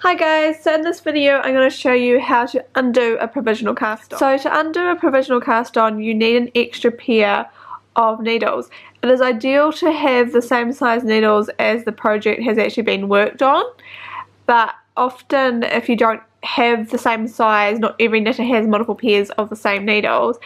Hi guys, so in this video I'm going to show you how to undo a provisional cast on. So to undo a provisional cast on you need an extra pair of needles. It is ideal to have the same size needles as the project has actually been worked on, but often if you don't have the same size, not every knitter has multiple pairs of the same needles,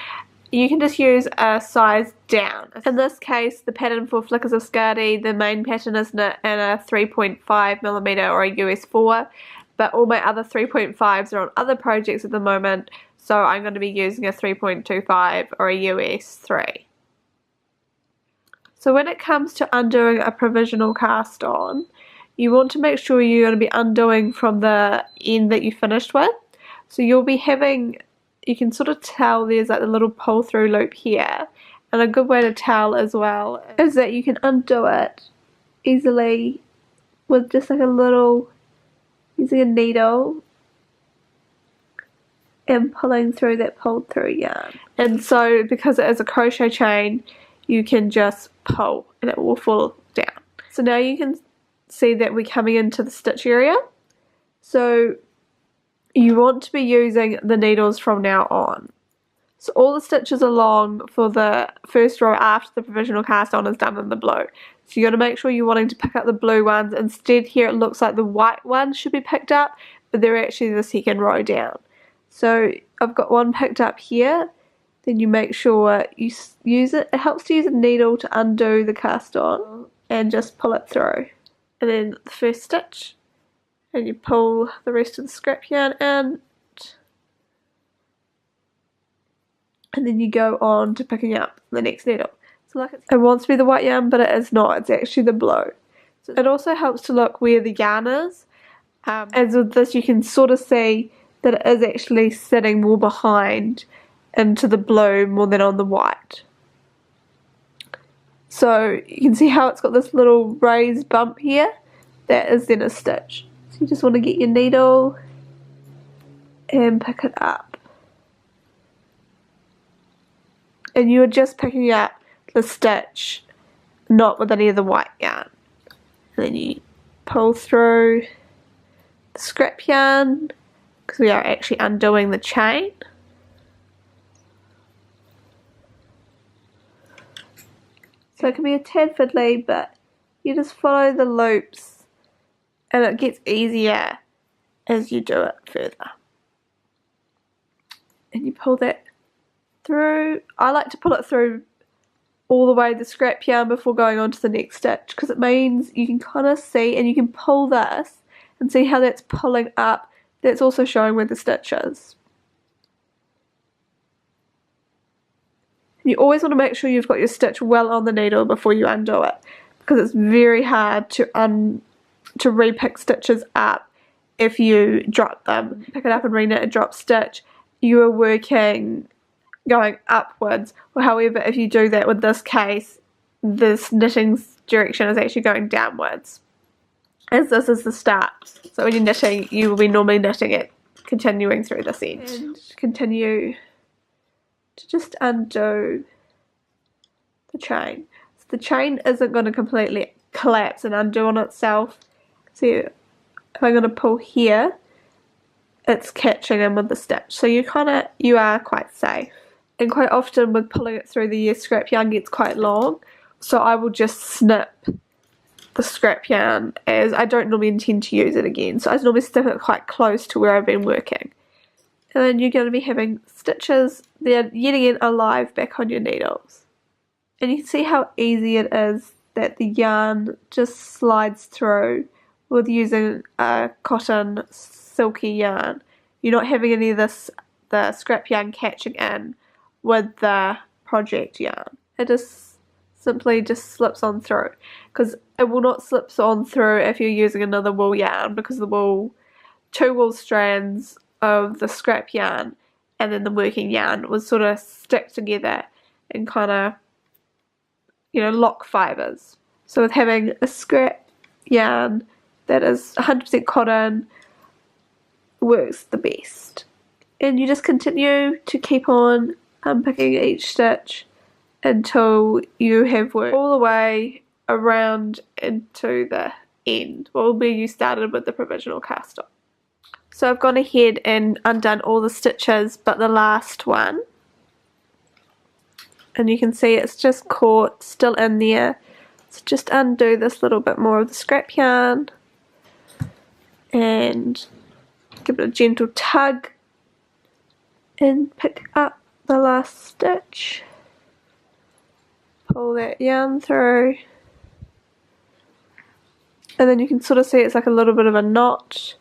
you can just use a size down. In this case, the pattern for Flickers of Skadi, the main pattern is knit in a 3.5mm or a US 4, but all my other 3.5s are on other projects at the moment, so I'm going to be using a 3.25 or a US 3. So when it comes to undoing a provisional cast on, you want to make sure you're going to be undoing from the end that you finished with. So you'll be having, you can sort of tell there's like a little pull through loop here, and a good way to tell as well is that you can undo it easily with just like a little, using a needle and pulling through that pulled through yarn. And so because it is a crochet chain, you can just pull and it will fall down. So now you can see that we're coming into the stitch area. So you want to be using the needles from now on. So all the stitches along for the first row after the provisional cast on is done in the blue. So you got to make sure you're wanting to pick up the blue ones. Instead here it looks like the white ones should be picked up, but they're actually the second row down. So I've got one picked up here. Then you make sure you use it. It helps to use a needle to undo the cast on and just pull it through. And then the first stitch, and you pull the rest of the scrap yarn in, and then you go on to picking up the next needle. So like it wants to be the white yarn, but it is not, it's actually the blue. So it also helps to look where the yarn is. As with this you can sort of see that it is actually sitting more behind into the blue more than on the white. So you can see how it's got this little raised bump here. That is then a stitch. So you just want to get your needle and pick it up. And you're just picking up the stitch, not with any of the white yarn. And then you pull through the scrap yarn, because we are actually undoing the chain. So it can be a tad fiddly, but you just follow the loops and it gets easier as you do it further. And you pull that through. I like to pull it through all the way the scrap yarn before going on to the next stitch, because it means you can kind of see, and you can pull this and see how that's pulling up. That's also showing where the stitch is. You always want to make sure you've got your stitch well on the needle before you undo it, because it's very hard to re-pick stitches up if you drop them. Pick it up and re-knit a drop stitch, you are working going upwards, or however if you do that with this case, this knitting direction is actually going downwards, as this is the start. So when you're knitting, you will be normally knitting it continuing through this end. And continue to just undo the chain. So the chain isn't going to completely collapse and undo on itself. See, if I'm going to pull here, it's catching in with the stitch. So you are quite safe. And quite often with pulling it through, the scrap yarn gets quite long. So I will just snip the scrap yarn, as I don't normally intend to use it again. So I normally snip it quite close to where I've been working. And then you're going to be having stitches that yet again alive back on your needles. And you can see how easy it is that the yarn just slides through with using a cotton silky yarn. You're not having any of this, the scrap yarn catching in with the project yarn. It just simply just slips on through, because it will not slip on through if you're using another wool yarn, because the two wool strands of the scrap yarn and then the working yarn would sort of stick together and kind of, lock fibres. So with having a scrap yarn that is 100% cotton, works the best. And you just continue to keep on unpicking each stitch until you have worked all the way around into the end, well, where you started with the provisional cast on. So I've gone ahead and undone all the stitches but the last one, and you can see it's just caught still in there. So just undo this little bit more of the scrap yarn and give it a gentle tug and pick up the last stitch. Pull that yarn through, and then you can sort of see it's like a little bit of a knot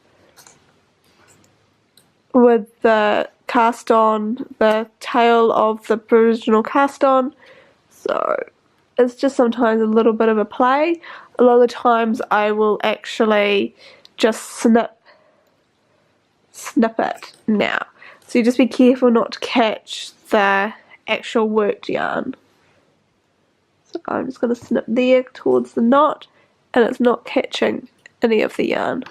with the cast on, the tail of the provisional cast on. So it's just sometimes a little bit of a play. A lot of the times I will actually just snip it now. So you just be careful not to catch the actual worked yarn. So I'm just going to snip there towards the knot, and it's not catching any of the yarn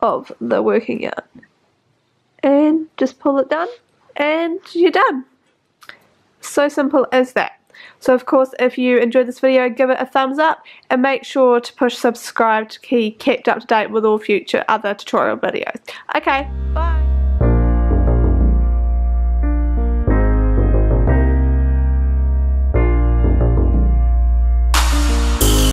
of the working yarn. And just pull it down and you're done. So simple as that. So of course, if you enjoyed this video, give it a thumbs up and make sure to push subscribe to keep kept up to date with all future other tutorial videos. Okay, bye.